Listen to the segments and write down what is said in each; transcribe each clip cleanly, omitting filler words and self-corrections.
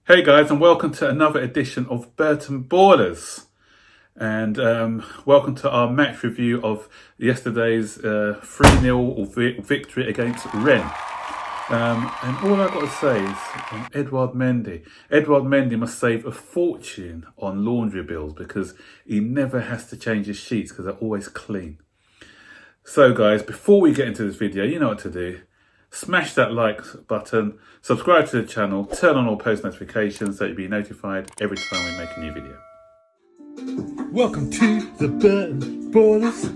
Hey guys, and welcome to another edition of Burton Ballers. And welcome to our match review of yesterday's 3-0 victory against Rennes. And all I've got to say is Edouard Mendy. Edouard Mendy must save a fortune on laundry bills because he never has to change his sheets because they're always clean. So guys, before we get into this video, you know what to do. Smash that like button, subscribe to the channel, turn on all post notifications so you'll be notified every time we make a new video. Welcome to the Burton Ballers.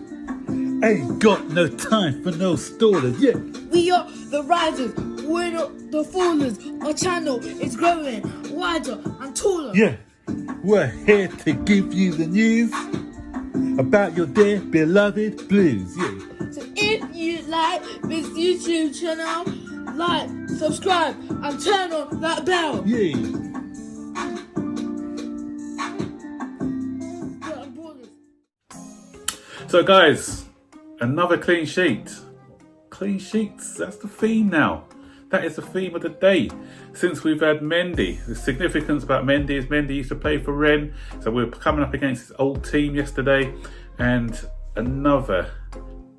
Ain't got no time for no stallers, yeah. We are the risers, we're not the fallers. Our channel is growing wider and taller. Yeah, we're here to give you the news about your dear beloved Blues, yeah. So if you like this YouTube channel, like, subscribe and turn on that bell. Yeah. So guys, another clean sheet. Clean sheets, that's the theme now. That is the theme of the day. Since we've had Mendy, the significance about Mendy is Mendy used to play for Rennes. So we're coming up against his old team yesterday and another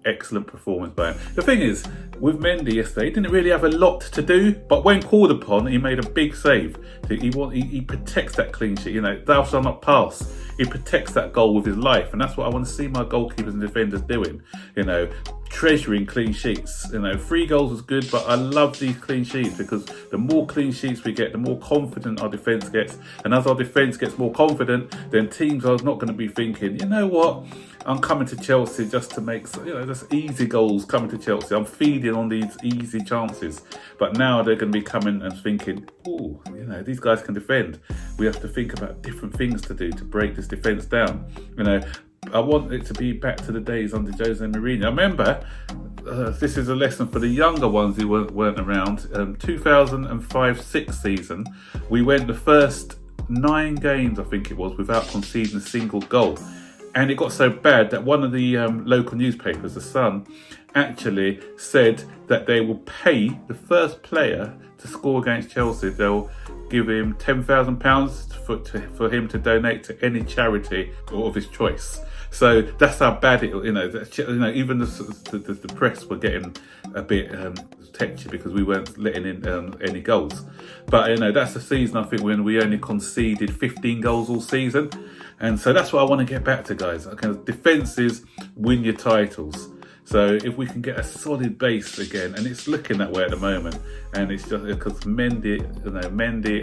excellent performance by him. The thing is, with Mendy yesterday, he didn't really have a lot to do, but when called upon, he made a big save. He protects that clean sheet, you know, thou shalt not pass. He protects that goal with his life, and that's what I want to see my goalkeepers and defenders doing, you know, treasuring clean sheets. You know, 3 goals was good, but I love these clean sheets because the more clean sheets we get, the more confident our defence gets, and as our defence gets more confident, then teams are not going to be thinking, you know what, I'm coming to Chelsea just to make, you know, just easy goals coming to Chelsea. I'm feeding on these easy chances. But now they're going to be coming and thinking, oh, you know, these guys can defend. We have to think about different things to do to break this defence down. You know, I want it to be back to the days under Jose Mourinho. I remember, this is a lesson for the younger ones who weren't around, 2005-06 season, we went the first 9 games, I think it was, without conceding a single goal. And it got so bad that one of the local newspapers, The Sun, actually said that they will pay the first player to score against Chelsea. They'll give him £10,000 for him to donate to any charity of his choice. So that's how bad it, you know, even the press were getting a bit tetchy because we weren't letting in any goals. But, you know, that's the season, I think, when we only conceded 15 goals all season. And so that's what I want to get back to, guys. Okay, defences win your titles. So if we can get a solid base again, and it's looking that way at the moment, and it's just because Mendy,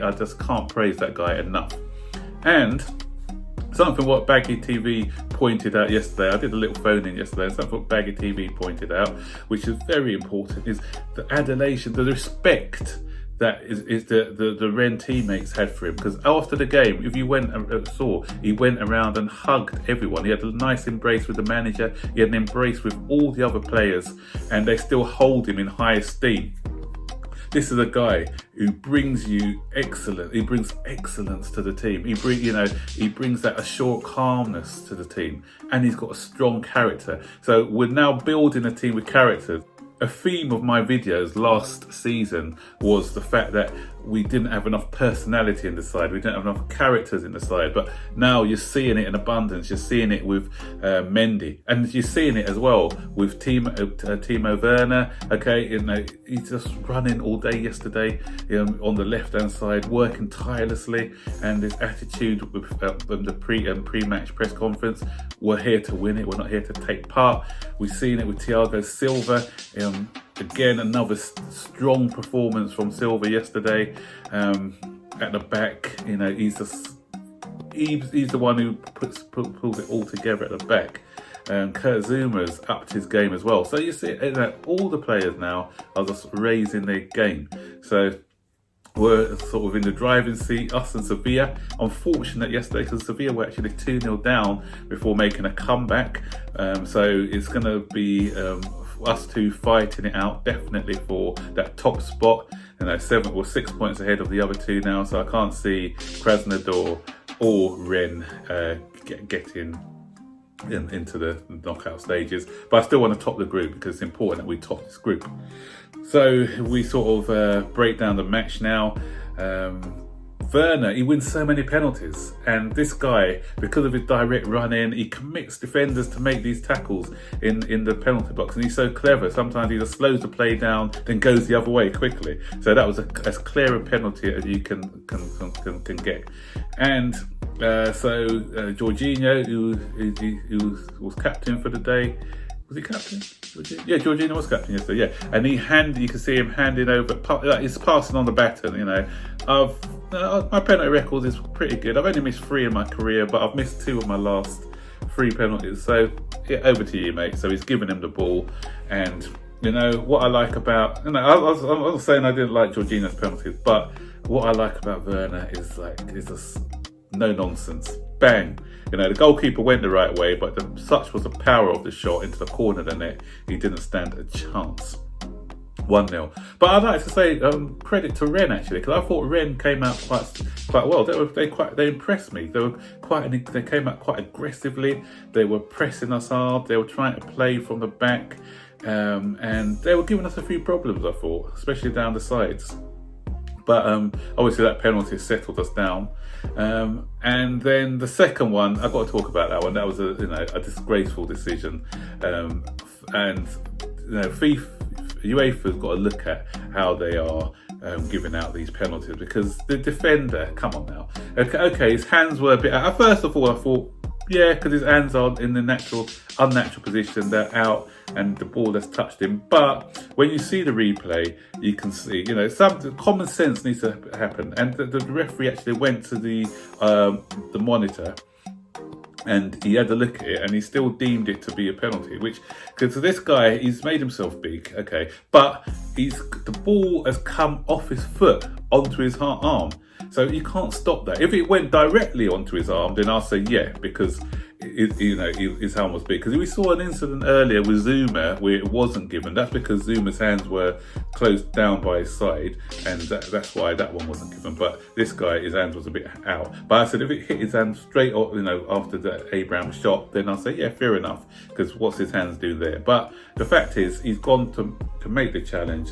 I just can't praise that guy enough. And something what Baggy TV pointed out yesterday, I did a little phone in yesterday, and something what Baggy TV pointed out, which is very important, is the adulation, the respect that is the Rennes teammates had for him. Because after the game, if you went and saw, he went around and hugged everyone. He had a nice embrace with the manager, he had an embrace with all the other players, and they still hold him in high esteem. This is a guy who brings you excellence. He brings excellence to the team. He brings that assured calmness to the team, and he's got a strong character. So we're now building a team with characters. A theme of my videos last season was the fact that we didn't have enough personality in the side, we didn't have enough characters in the side, but now you're seeing it in abundance. You're seeing it with Mendy, and you're seeing it as well with Timo Werner. Okay, you know, he's just running all day yesterday, on the left-hand side, working tirelessly, and his attitude with the pre-match press conference, we're here to win it, we're not here to take part. We've seen it with Thiago Silva. Again, another strong performance from Silva yesterday. At the back, you know, he's the one who pulls it all together at the back. Kurt Zuma's upped his game as well. So you see, you know, all the players now are just raising their game. So we're sort of in the driving seat, us and Sevilla. Unfortunate yesterday because Sevilla were actually 2-0 down before making a comeback. So it's going to be us two fighting it out definitely for that top spot. You know, 6 points ahead of the other two now. So I can't see Krasnodar or Rennes getting into the knockout stages, but I still want to top the group because it's important that we top this group. So we sort of break down the match now. Werners, he wins so many penalties, and this guy, because of his direct run in, he commits defenders to make these tackles in the penalty box, and he's so clever. Sometimes he just slows the play down, then goes the other way quickly. So that was as clear a penalty as you can get. And Jorginho, who was captain for the day. Was he captain? Yeah, Jorginho was captain yesterday, yeah. And you can see him handing over, he's passing on the baton, you know. My penalty record is pretty good. I've only missed 3 in my career, but I've missed 2 of my last 3 penalties. So, yeah, over to you, mate. So he's giving him the ball. And, you know, what I like about, you know, I was saying I didn't like Jorginho's penalties, but what I like about Werners is just no nonsense. Bang. You know, the goalkeeper went the right way, but such was the power of the shot into the corner of the net, he didn't stand a chance. 1-0. But I'd like to say credit to Rennes, actually, because I thought Rennes came out quite well. They impressed me. They came out quite aggressively. They were pressing us hard. They were trying to play from the back, and they were giving us a few problems, I thought, especially down the sides. But obviously that penalty settled us down. And then the second one, I've got to talk about that one. That was a disgraceful decision. And you know, UEFA's got to look at how they are giving out these penalties, because the defender, come on now. Okay, his hands were a bit. First of all, I thought, yeah, because his hands are in the unnatural position, they're out, and the ball has touched him. But when you see the replay, you can see, you know, some common sense needs to happen. And the referee actually went to the monitor, and he had a look at it, and he still deemed it to be a penalty. Which, because this guy, he's made himself big, okay, but the ball has come off his foot onto his arm. So you can't stop that. If it went directly onto his arm, then I'll say yeah, because his arm was big. Because we saw an incident earlier with Zuma where it wasn't given. That's because Zuma's hands were closed down by his side, and that's why that one wasn't given. But this guy, his hands was a bit out. But I said if it hit his hand straight, after the Abraham shot, then I'll say yeah, fair enough. Because what's his hands do there? But the fact is, he's gone to make the challenge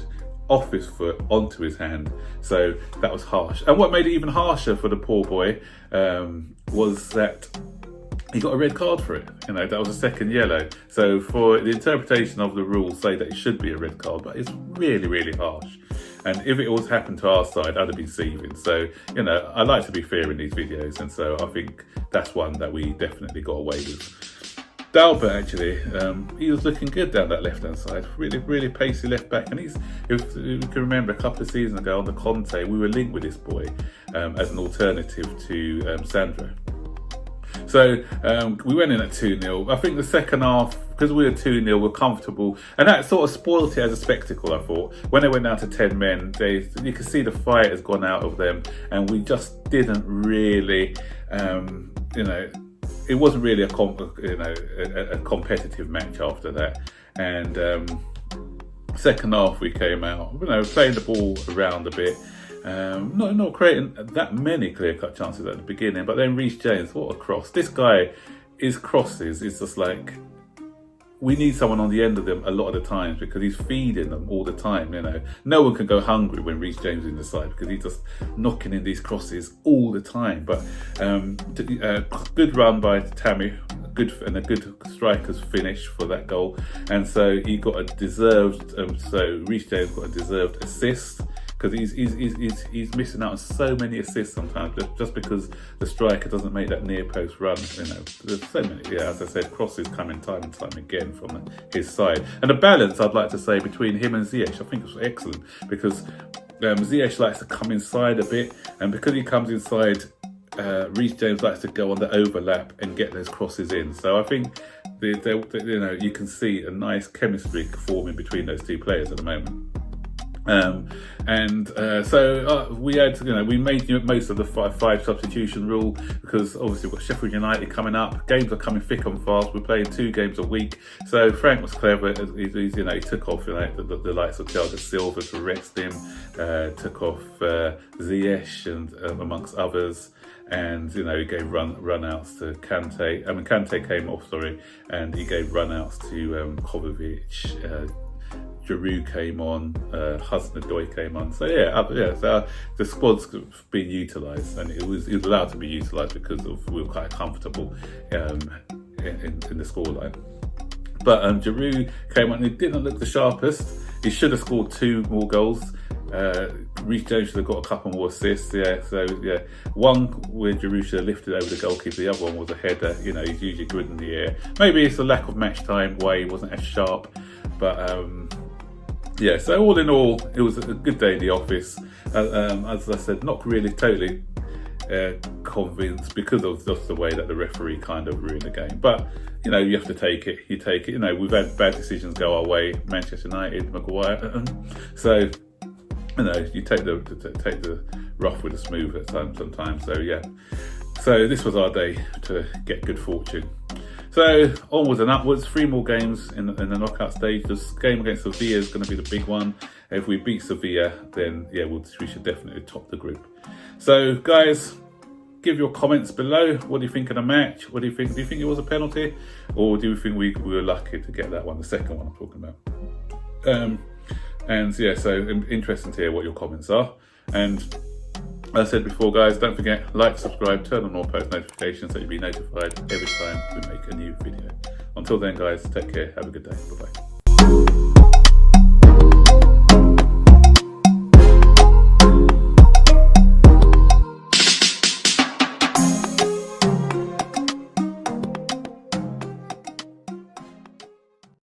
off his foot onto his hand, so that was harsh. And what made it even harsher for the poor boy was that he got a red card for it. You know, that was a second yellow. So for the interpretation of the rules, say that it should be a red card, but it's really, really harsh. And if it was happened to our side, I'd have been seething. So, you know, I like to be fair in these videos, and so I think that's one that we definitely got away with. Dalbert, actually, he was looking good down that left-hand side. Really, really pacey left back. And if you can remember, a couple of seasons ago on the Conte, we were linked with this boy as an alternative to Sandro. So we went in at 2-0. I think the second half, because we were 2-0, we're comfortable. And that sort of spoiled it as a spectacle, I thought. When they went down to 10 men, you could see the fight has gone out of them. And we just didn't really, it wasn't really a competitive match after that. And second half we came out, playing the ball around a bit, not creating that many clear-cut chances at the beginning. But then Reece James, what a cross! This guy, his crosses is just like, we need someone on the end of them a lot of the times, because he's feeding them all the time. No one can go hungry when Reece James is in the side, because he's just knocking in these crosses all the time. But good run by Tammy, a good striker's finish for that goal, and so he got a deserved. So Reece James got a deserved assist, because he's missing out on so many assists sometimes just because the striker doesn't make that near post run. There's so many, as I said, crosses coming time and time again from his side. And the balance, I'd like to say, between him and Ziyech, I think was excellent, because Ziyech likes to come inside a bit, and because he comes inside, Reece James likes to go on the overlap and get those crosses in. So I think you can see a nice chemistry forming between those two players at the moment. So we had, we made most of the five substitution rule, because obviously we've got Sheffield United coming up. Games are coming thick and fast. We're playing 2 games a week. So Frank was clever. He took off the likes of Thiago Silva to rest him. Took off Ziyech and amongst others. And he gave run outs to Kante. Kante came off, and he gave run outs to Kovacic, Giroud came on, Hudson-Odoi came on. So so the squad's been utilised, and it was allowed to be utilised because we were quite comfortable in the scoreline. But Giroud came on, he didn't look the sharpest. He should have scored 2 more goals. Reece James should have got a couple more assists. One where Giroud should have lifted over the goalkeeper, the other one was a header. He's usually good in the air. Maybe it's a lack of match time, why he wasn't as sharp. But so all in all, it was a good day in the office. As I said, not really totally convinced because of just the way that the referee kind of ruined the game. But you have to take it. You take it. We've had bad decisions go our way. Manchester United, Maguire. So you take the rough with the smooth at times sometimes. So this was our day to get good fortune. So onwards and upwards, 3 more games in the knockout stage. This game against Sevilla is going to be the big one. If we beat Sevilla, then we should definitely top the group. So guys, give your comments below. What do you think of the match? What do you think? Do you think it was a penalty, or do you think we were lucky to get that one, the second one I'm talking about? So interesting to hear what your comments are. And as I said before, guys, don't forget, like, subscribe, turn on all post notifications so you'll be notified every time we make a new video. Until then, guys, take care. Have a good day. Bye-bye.